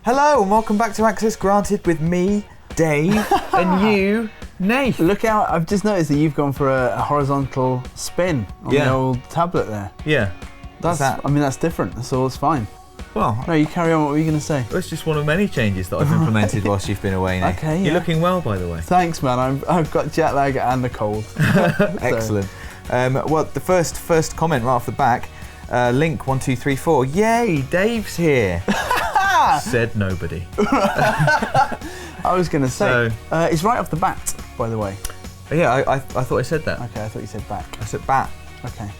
Hello and welcome back to Access Granted with me, Dave, and you, Nath. Look out, I've just noticed that you've gone for a horizontal spin on the old tablet there. Yeah. That's different, that's all, it's fine. Well, no, you carry on, what were you going to say? It's just one of many changes that I've implemented whilst you've been away, Nath. Okay, You're looking well, by the way. Thanks, man, I've got jet lag and a cold. Excellent. Well, the first comment right off the back, Link1234, yay, Dave's here. Said nobody. I was going to say, it's right off the bat, by the way. Yeah, I thought I said that. Okay, I thought you said back. I said bat. Okay.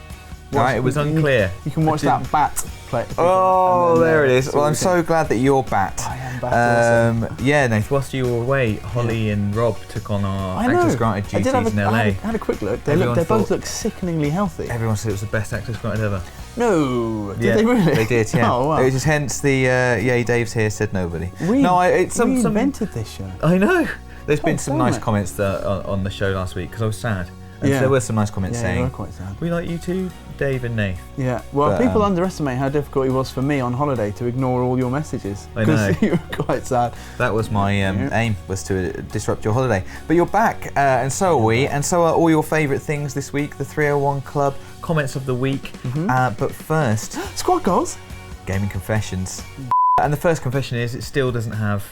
Right, it was unclear. You can watch that bat play. Oh, there it is. Well, I'm so glad that you're bat. I am bat. Yeah, Nath, whilst you were away, Holly and Rob took on our Access Granted duties in LA. I had a quick look. They both look sickeningly healthy. Everyone said it was the best Access Granted ever. No, did they really? They did, yeah. Oh, wow. It was just hence the yay, Dave's here, said nobody. We invented this show. I know. There's been some nice comments on the show last week because I was sad. And there were some nice comments saying, you were quite sad. We like you too, Dave and Nath. Yeah, well, people underestimate how difficult it was for me on holiday to ignore all your messages. I know. Because you were quite sad. That was my aim, was to disrupt your holiday. But you're back, and so are we, and so are all your favourite things this week, the 301 Club, comments of the week. But first... Squad goals? Gaming confessions. And the first confession is, it still doesn't have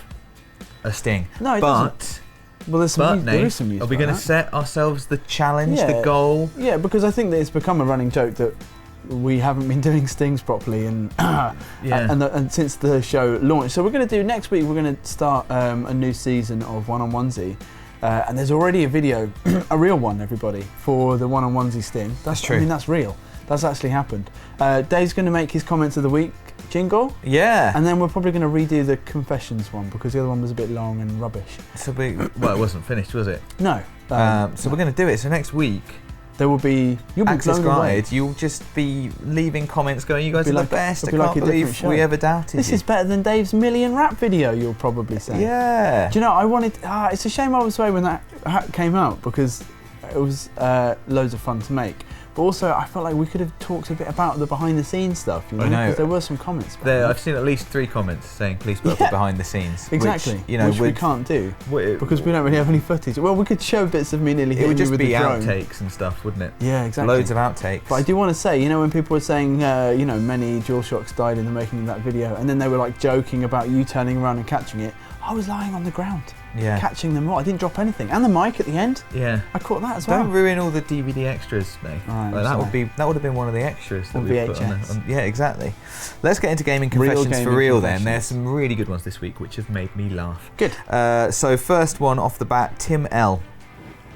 a sting. No, it doesn't. Well, there is some use. Are we going to set ourselves the challenge, the goal? Yeah, because I think that it's become a running joke that we haven't been doing stings properly, and and since the show launched. So we're going to do next week. We're going to start a new season of One on Onesie, and there's already a video, a real one, everybody, for the One on Onesie sting. That's true. I mean, that's real. That's actually happened. Dave's going to make his comments of the week jingle. Yeah. And then we're probably going to redo the confessions one because the other one was a bit long and rubbish. So well, it wasn't finished, was it? No. So we're going to do it. So next week, there will be... You'll be Access Granted. You'll just be leaving comments going, you guys are the best. I can't believe we ever doubted you. This is better than Dave's million rap video, you'll probably say. Yeah. Do you know, I wanted... it's a shame I was away when that came out because it was loads of fun to make. But also, I felt like we could have talked a bit about the behind-the-scenes stuff, you know? Because there were some comments. I've seen at least 3 comments saying, please put up the behind-the-scenes. Exactly, which we can't do, because we don't really have any footage. Well, we could show bits of me nearly hitting you with the drone. It would just be outtakes and stuff, wouldn't it? Yeah, exactly. Loads of outtakes. But I do want to say, you know, when people were saying, you know, many DualShocks died in the making of that video, and then they were like joking about you turning around and catching it, I was lying on the ground. Yeah. Catching them all. I didn't drop anything. And the mic at the end. Yeah. I caught that as well. Don't ruin all the DVD extras, mate. Right, that would have been one of the extras that we put on. Yeah, exactly. Let's get into gaming confessions for real then. There's some really good ones this week which have made me laugh. Good. So first one off the bat, Tim L.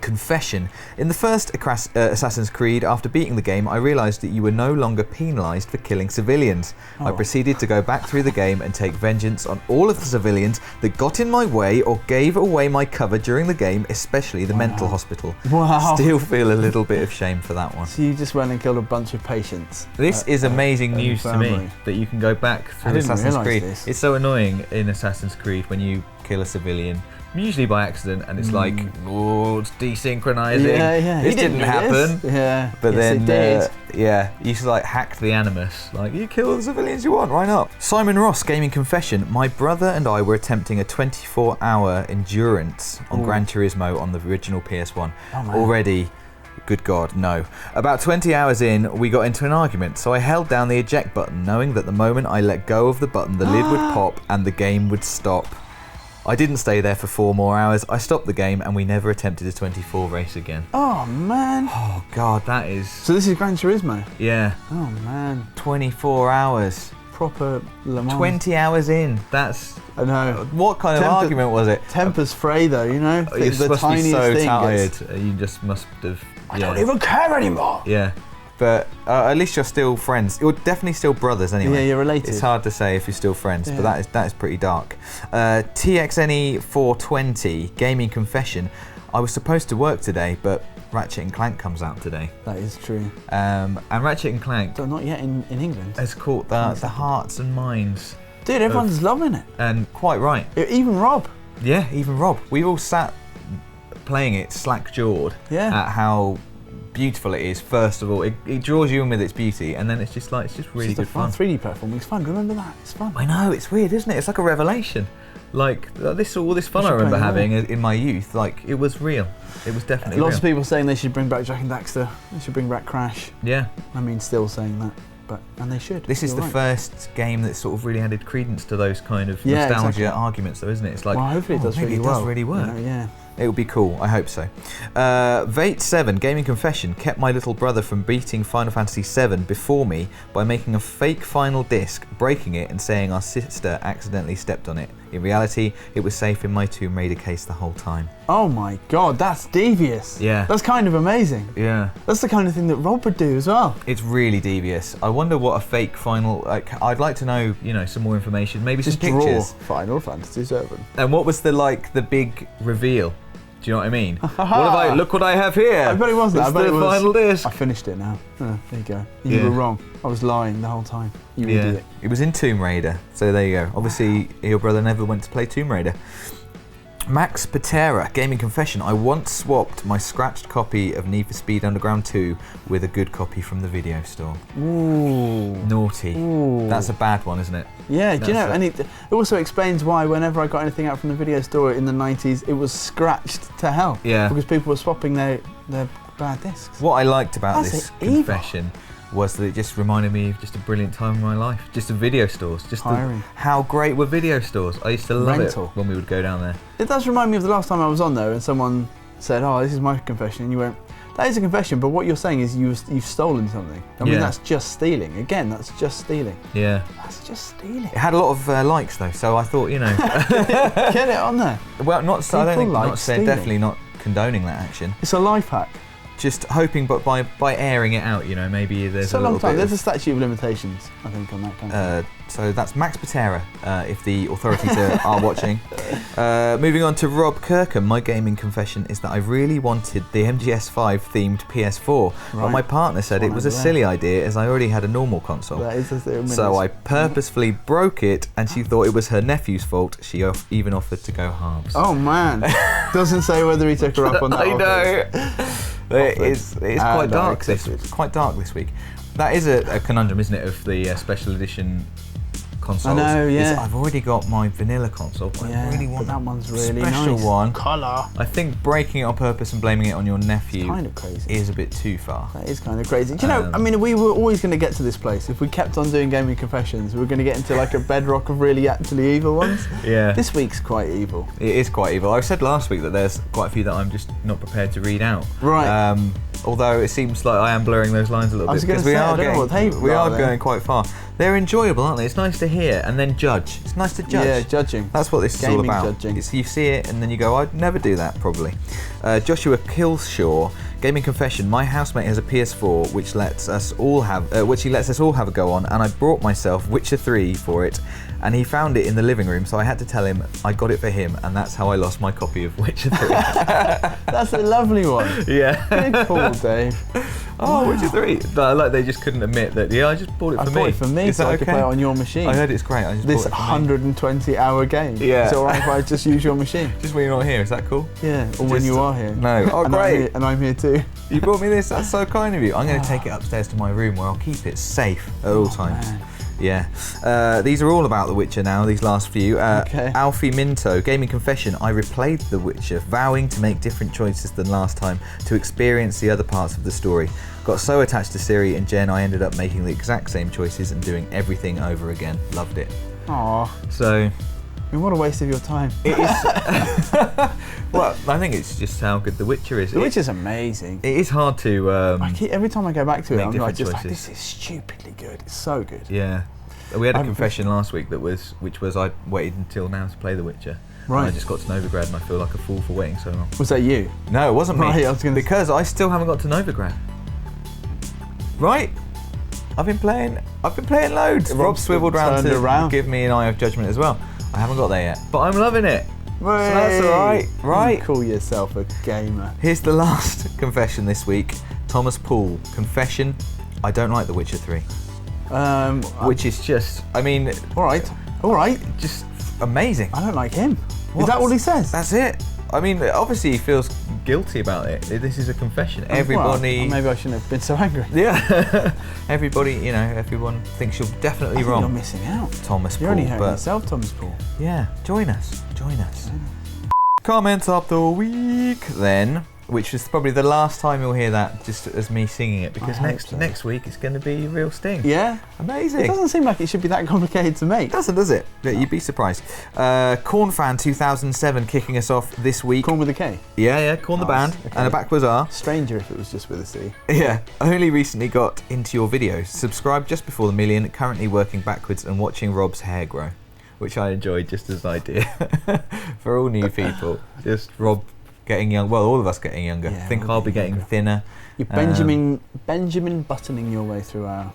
Confession. In the first Assassin's Creed, after beating the game, I realised that you were no longer penalised for killing civilians. I proceeded to go back through the game and take vengeance on all of the civilians that got in my way or gave away my cover during the game, especially the mental hospital. Wow. Still feel a little bit of shame for that one. So you just went and killed a bunch of patients. This is amazing news to me, that you can go back through Assassin's Creed. It's so annoying in Assassin's Creed when you kill a civilian, usually by accident, and it's like, oh, it's desynchronizing. Yeah. This didn't happen. Yeah. But yes, then, you just like hacked the animus. Like, you kill the civilians you want, why not? Simon Ross, gaming confession. My brother and I were attempting a 24-hour endurance on Gran Turismo on the original PS1. Already, good God, no. About 20 hours in, we got into an argument, so I held down the eject button, knowing that the moment I let go of the button, the lid would pop and the game would stop. I didn't stay there for 4 more hours. I stopped the game and we never attempted a 24 race again. Oh, man. Oh, God, that is... So this is Gran Turismo? Yeah. Oh, man. 24 hours. Proper Le Mans. 20 hours in. That's... I know. What kind of argument was it? Temper's fray, though, you know? You're supposed to be so tired. You just must have... I don't even care anymore. Yeah. But at least you're still friends. You're definitely still brothers anyway. Yeah, you're related. It's hard to say if you're still friends, but that is pretty dark. TXNE420, gaming confession. I was supposed to work today, but Ratchet and Clank comes out today. That is true. And Ratchet and Clank... So not yet in England. Has caught the hearts and minds. Dude, everyone's loving it. And quite right. Even Rob. Yeah, even Rob. We all sat playing it slack-jawed at how beautiful it is. First of all, it draws you in with its beauty, and then it's just really good fun. 3D platforming is fun. Remember that? It's fun. I know, it's weird, isn't it? It's like a revelation. Like all this fun I remember having in my youth. Like it was real. It was definitely Lots real. of people saying they should bring back Jak and Daxter. They should bring back Crash. Yeah. I mean, still saying that, and they should. This is the first game that sort of really added credence to those kind of nostalgia arguments, though, isn't it? It's like, well, hopefully it does really well. It does really work. Yeah. It would be cool, I hope so. Vate7, Gaming Confession, kept my little brother from beating Final Fantasy VII before me by making a fake final disc, breaking it and saying our sister accidentally stepped on it. In reality, it was safe in my Tomb Raider case the whole time. Oh my god, that's devious. Yeah. That's kind of amazing. Yeah. That's the kind of thing that Rob would do as well. It's really devious. I wonder what a fake final, I'd like to know, some more information, maybe Just some pictures. Draw Final Fantasy VII. And what was the big reveal? Do you know what I mean? Look what I have here. I bet it wasn't. It's the final disc. I finished it now. There you go. You were wrong. I was lying the whole time. You idiot. It was in Tomb Raider. So there you go. Obviously, your brother never went to play Tomb Raider. Max Patera, Gaming Confession. I once swapped my scratched copy of Need for Speed Underground 2 with a good copy from the video store. Ooh. Naughty. Ooh. That's a bad one, isn't it? Yeah, do you know, and it also explains why whenever I got anything out from the video store in the 90s, it was scratched to hell. Yeah. Because people were swapping their bad discs. What I liked about That's this evil. confession was that it just reminded me of just a brilliant time in my life. Just the video stores. How great were video stores? I used to love it when we would go down there. It does remind me of the last time I was on there and someone said, oh, this is my confession. And you went, that is a confession, but what you're saying is you've stolen something. I mean, that's just stealing. Again, that's just stealing. Yeah. That's just stealing. It had a lot of likes though, so I thought, Get it on there. Well, I don't think, like definitely not condoning that action. It's a life hack. Just hoping, but by airing it out, maybe there's a long time. There's a statute of limitations, I think, on that kind of thing. So that's Max Patera, if the authorities are watching. Moving on to Rob Kirkham, my gaming confession is that I really wanted the MGS5 themed PS4, but my partner said it was a silly idea as I already had a normal console. That is so I purposefully broke it, and she thought it was her nephew's fault. She even offered to go halves. Oh man, doesn't say whether he took her up on that. I know. It's quite dark. It's quite dark this week. That is a conundrum, isn't it, of the special edition consoles? I know, yeah. I've already got my vanilla console, but I really want that one's really special nice. one. Colour. I think breaking it on purpose and blaming it on your nephew kind of crazy. Is a bit too far. That is kind of crazy. Do you know, I mean, we were always going to get to this place. If we kept on doing gaming confessions, we were going to get into like a bedrock of really actually evil ones. Yeah. This week's quite evil. It is quite evil. I said last week that there's quite a few that I'm just not prepared to read out. Right. Although it seems like I am blurring those lines a little bit because we are going quite far. They're enjoyable, aren't they? It's nice to hear and then judge. It's nice to judge. Yeah, judging. That's what this is all about. Judging. You see it and then you go, I'd never do that probably. Joshua Kilshaw, gaming confession. My housemate has a PS4 which lets us all have, he lets us all have a go on, and I brought myself Witcher 3 for it, and he found it in the living room, so I had to tell him I got it for him, and that's how I lost my copy of Witcher 3. That's a lovely one. Yeah. Good call, Dave. Oh, Witcher 3. But they just couldn't admit that. Yeah, I just bought it for me. I bought it for me, so I could play it on your machine. I heard it's great. This 120-hour game. Yeah. Is it alright if I just use your machine? Just when you're not here. Is that cool? Yeah. Or when you are here. No. Oh, great. And I'm here too. You brought me this. That's so kind of you. I'm going to take it upstairs to my room where I'll keep it safe at all times. Man. Yeah. These are all about The Witcher now, these last few. Okay. Alfie Minto, gaming confession. I replayed The Witcher, vowing to make different choices than last time to experience the other parts of the story. Got so attached to Ciri and Jen, I ended up making the exact same choices and doing everything over again. Loved it. Aww. So... I mean, what a waste of your time. It is. Well, I think it's just how good The Witcher is. The Witcher's amazing. It is hard to... every time I go back to it, I'm like, this is stupidly good. It's so good. Yeah. We had a confession last week which was I waited until now to play The Witcher. Right. And I just got to Novigrad and I feel like a fool for waiting so long. Was that you? No, it wasn't me. Right, I was because I still haven't got to Novigrad. Right? I've been playing loads. Rob swiveled round to give me an eye of judgment as well. I haven't got there yet, but I'm loving it. So that's alright, right? You call yourself a gamer. Here's the last confession this week. Thomas Poole, confession, I don't like The Witcher 3. Which is just, I mean... Alright. Just amazing. I don't like him. Is that what he says? That's it. I mean, obviously he feels guilty about it. This is a confession. Everybody. Well, maybe I shouldn't have been so angry. Yeah. Everybody, everyone thinks you're definitely wrong. You're missing out. Thomas Paul. You're only hurting yourself, Thomas Paul. Yeah, join us. Comments of the week then, which is probably the last time you'll hear that just as me singing it, because next week it's going to be real Sting. Yeah. Amazing. It doesn't seem like it should be that complicated to make. Doesn't, does it? Yeah, you'd be surprised. Corn Fan 2007 kicking us off this week. Corn with a K? Yeah, Corn the band, okay. and a backwards R. Stranger if it was just with a C. Yeah, only recently got into your videos. Subscribed just before the million, currently working backwards and watching Rob's hair grow, which I enjoyed just as an idea for all new people. Just Rob getting young. Well, all of us getting younger. Yeah, I think I'll be getting younger. thinner. You're Benjamin buttoning your way through our...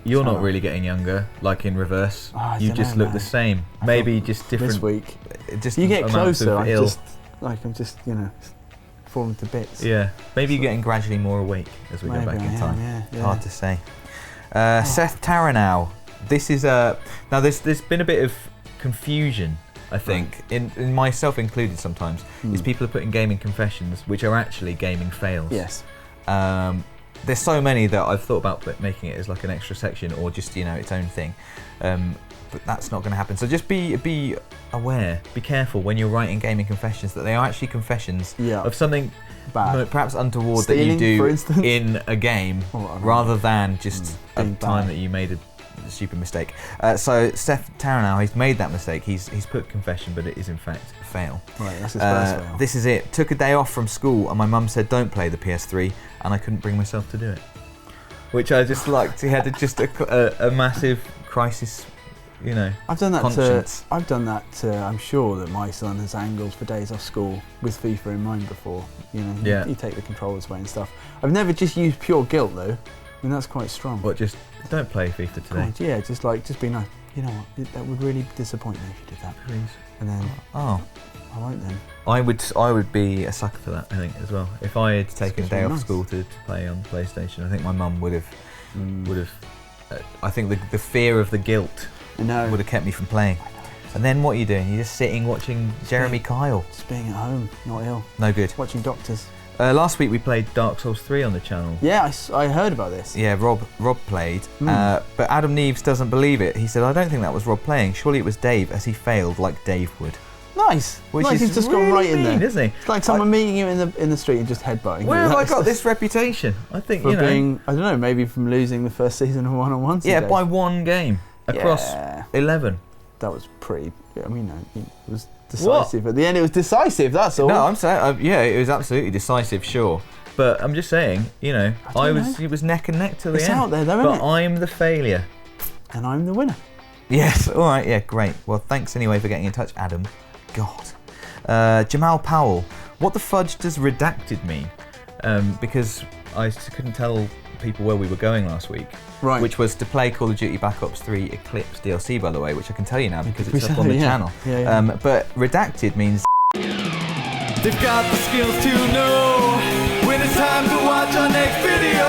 You're not really getting younger, like in reverse. Oh, You just look the same. Maybe just different. This week. Just You get amounts closer, of I'm just falling to bits. Yeah, maybe you're getting gradually more awake as we go back in time. Yeah. Hard to say. Seth Taranow. This is now. There's been a bit of confusion, I think, in myself included. Sometimes is people are putting gaming confessions, which are actually gaming fails. Yes. There's so many that I've thought about making it as like an extra section or just its own thing, but that's not going to happen. So just be aware, be careful when you're writing gaming confessions that they are actually confessions of something bad, perhaps untoward Stealing, that you for do instance, in a game, rather than just a time that you made a stupid mistake. So Seth Taranow, he's made that mistake. He's put confession, but it is in fact a fail. Right, that's his first fail. This is it. Took a day off from school, and my mum said don't play the PS3, and I couldn't bring myself to do it. Which I just liked. He had just a massive crisis. I've done that conscience. I've done that. I'm sure that my son has angled for days off school with FIFA in mind before. You take the controllers away and stuff. I've never just used pure guilt though. I mean, that's quite strong. What, just don't play FIFA today? God, yeah, just be nice. You know what? That would really disappoint me if you did that. Please. And then I won't then. I would be a sucker for that, I think, as well. If I had taken a day off school to play on PlayStation, I think my mum would have. I think the fear of the guilt would have kept me from playing. And then what are you doing? You're just sitting watching Jeremy Kyle. Just being at home, not ill. No good. Watching doctors. Last week we played Dark Souls 3 on the channel. Yeah, I heard about this. Yeah, Rob played, but Adam Neves doesn't believe it. He said, I don't think that was Rob playing. Surely it was Dave, as he failed like Dave would. Nice. He's just gone right in there, isn't he? It's like someone meeting you in the street and just headbutting. Where have I got this reputation? I think being, I don't know, maybe from losing the first season of one-on-ones. Yeah, by one game across 11. That was pretty. I mean, it was decisive. At the end, it was decisive. That's all. No, I'm saying, it was absolutely decisive, sure. But I'm just saying, it was neck and neck till the end. It's out there, though, isn't it? But I'm the failure, and I'm the winner. Yes. All right. Yeah. Great. Well, thanks anyway for getting in touch, Adam. God. Jamal Powell. What the fudge does redacted mean? Because I couldn't tell people where we were going last week. Right. Which was to play Call of Duty Black Ops 3 Eclipse DLC, by the way, which I can tell you now because it's up on the channel. Yeah. But redacted means they've got the skills to know when it's time to watch our next video.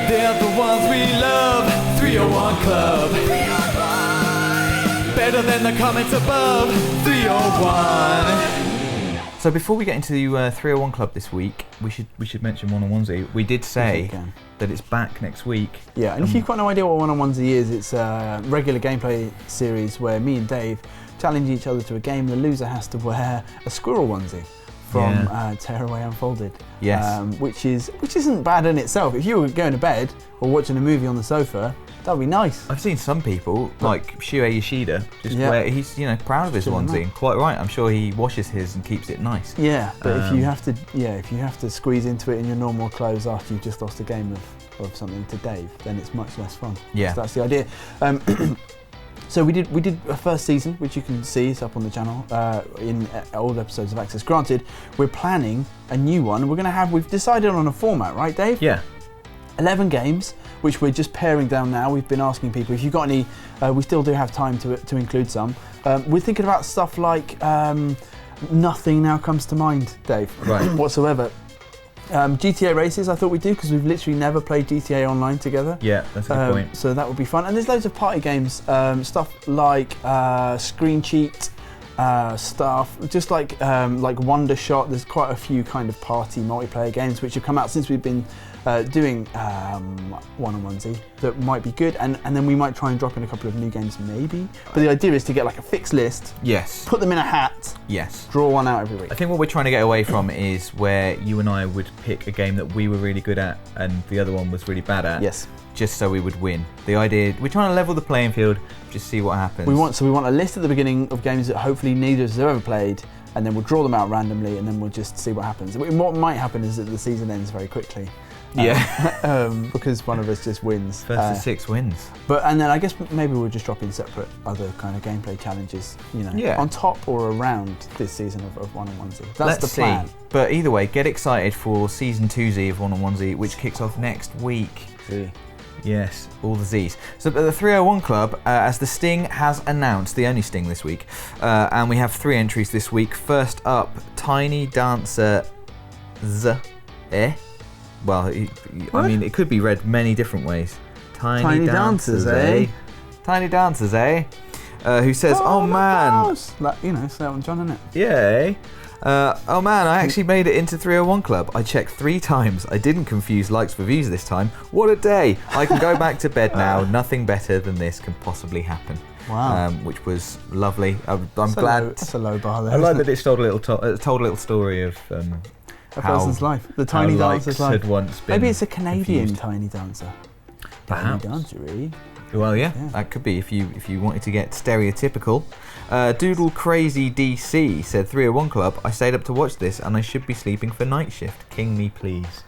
They're the ones we love. 301 Club. Better than the comments above. 301. So before we get into the 301 Club this week, we should mention One-on-Onesie. We did say that it's back next week. Yeah, and if you've got no idea what One-on-Onesie is, it's a regular gameplay series where me and Dave challenge each other to a game. The loser has to wear a squirrel onesie from Tearaway Unfolded. Yes. Which isn't bad in itself. If you were going to bed or watching a movie on the sofa, that would be nice. I've seen some people, like Shuei Yoshida, wear, he's proud of his onesie, and quite right. I'm sure he washes his and keeps it nice. Yeah, but if you have to squeeze into it in your normal clothes after you've just lost a game of something to Dave, then it's much less fun. Yeah, so that's the idea. So we did a first season, which you can see, it's up on the channel in old episodes of Access Granted. We're planning a new one. We've decided on a format, right, Dave? Yeah. 11 games, which we're just paring down now. We've been asking people if you've got any. We still do have time to include some. We're thinking about stuff like nothing now comes to mind, Dave, right? Whatsoever. GTA races, I thought we'd do because we've literally never played GTA Online together. Yeah, that's a good point. So that would be fun. And there's loads of party games, stuff like Screen Cheat, stuff, just like Wondershot. There's quite a few kind of party multiplayer games which have come out since we've been doing one-on-one-Z that might be good, and then we might try and drop in a couple of new games maybe. But the idea is to get like a fixed list, yes, put them in a hat, yes, draw one out every week. I think what we're trying to get away from is where you and I would pick a game that we were really good at and the other one was really bad at. Yes. Just so we would win. The idea, we're trying to level the playing field, just see what happens. We want a list at the beginning of games that hopefully neither of us have ever played, and then we'll draw them out randomly, and then we'll just see what happens. What might happen is that the season ends very quickly. Because one of us just wins. First to 6 wins. And then I guess maybe we'll just drop in separate other kind of gameplay challenges, on top or around this season of One-on-One-Z. That's the plan. See. But either way, get excited for Season 2Z of One-on-One-Z, which kicks off next week. See. Yes, all the Z's. So the 301 Club, as the Sting has announced, the only Sting this week, and we have 3 entries this week. First up, Tiny Dancer Z. Well, I mean, it could be read many different ways. Tiny Dancers, eh? Tiny Dancers, eh? Who says, oh man. Like, it's Elton John, isn't it? Yeah. Oh man, I actually made it into 301 Club. I checked 3 times. I didn't confuse likes for views this time. What a day. I can go back to bed now. Nothing better than this can possibly happen. Wow. Which was lovely. I'm glad. That's a low bar there. I like that it told a little story of a person's life. The Tiny Dancer's life. Had once been Maybe it's a Canadian confused. Tiny Dancer. Perhaps. Tiny Dancer, really? Well, yeah, that could be if you wanted to get stereotypical. Doodle Crazy DC said 301 Club. I stayed up to watch this and I should be sleeping for night shift. King me, please.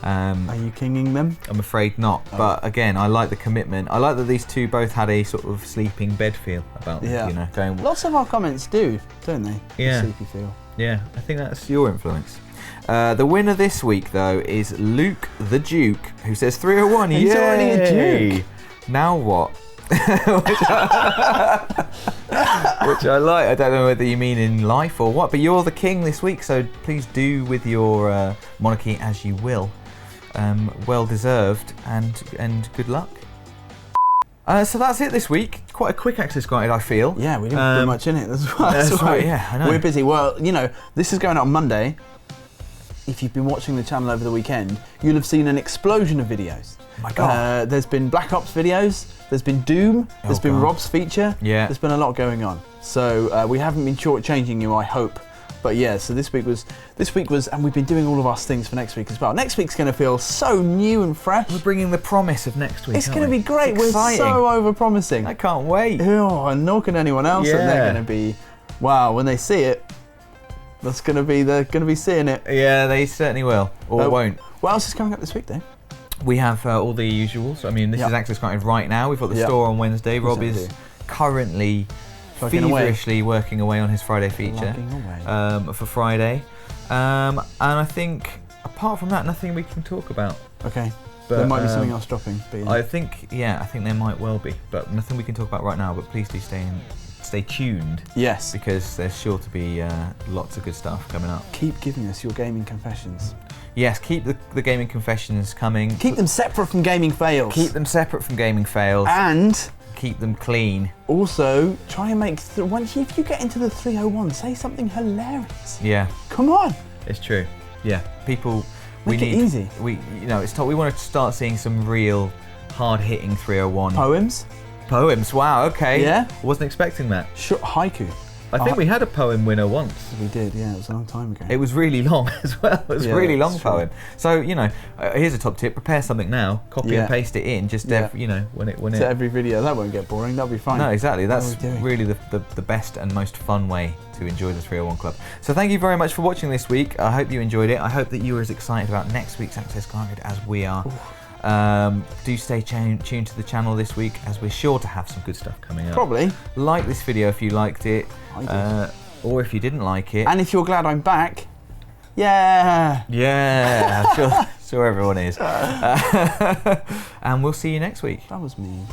Are you kinging them? I'm afraid not. Oh. But again, I like the commitment. I like that these two both had a sort of sleeping bed feel about them. Going. Lots of our comments do, don't they? Yeah. The sleepy feel. Yeah, I think that's your influence. The winner this week, though, is Luke the Duke, who says 301. He's already a Duke. Now what? Which I like. I don't know whether you mean in life or what, but you're the king this week, so please do with your monarchy as you will. Well deserved, and good luck. So that's it this week. Quite a quick access granted, I feel. Yeah, we didn't do much in it. That's right. Yeah, I know. We're busy. Well, this is going out on Monday. If you've been watching the channel over the weekend, you'll have seen an explosion of videos. Oh my God. There's been Black Ops videos, there's been Doom, there's been Rob's feature. Yeah. There's been a lot going on. So we haven't been shortchanging you, I hope. But yeah, so this week was, and we've been doing all of our things for next week as well. Next week's going to feel so new and fresh. We're bringing the promise of next week. It's going to be great. We're so over-promising. I can't wait. Oh, and nor can anyone else. Yeah. And they're going to be, wow, when they see it, they're going to be seeing it. Yeah, they certainly will, or won't. What else is coming up this week, Dave? We have all the usuals. I mean, this is access granted right now. We've got the store on Wednesday. Rob is currently feverishly working away on his Friday feature for Friday. And I think, apart from that, nothing we can talk about. Okay. But, there might be something else dropping. I think there might well be, but nothing we can talk about right now. But please do stay tuned. Yes. Because there's sure to be lots of good stuff coming up. Keep giving us your gaming confessions. Yes, keep the gaming confessions coming. Keep them separate from gaming fails. Keep them separate from gaming fails. And keep them clean. Also, try and make if you get into the 301, say something hilarious. Yeah. Come on. It's true. Yeah. People. Make it easy. We want to start seeing some real hard-hitting 301 poems. Poems. Wow. Okay. Yeah. Wasn't expecting that. Short haiku. I think we had a poem winner once. We did, yeah, it was a long time ago. It was really long as well. It was a really long poem. So, here's a top tip. Prepare something now, copy and paste it in, just, when it... every video. That won't get boring, that'll be fine. No, exactly. That's really the best and most fun way to enjoy the 301 Club. So thank you very much for watching this week. I hope you enjoyed it. I hope that you were as excited about next week's Access Granted as we are. Do stay tuned to the channel this week, as we're sure to have some good stuff coming up. Probably. Like this video if you liked it, or if you didn't like it. And if you're glad I'm back, yeah. Yeah, I'm sure everyone is. And we'll see you next week. That was me.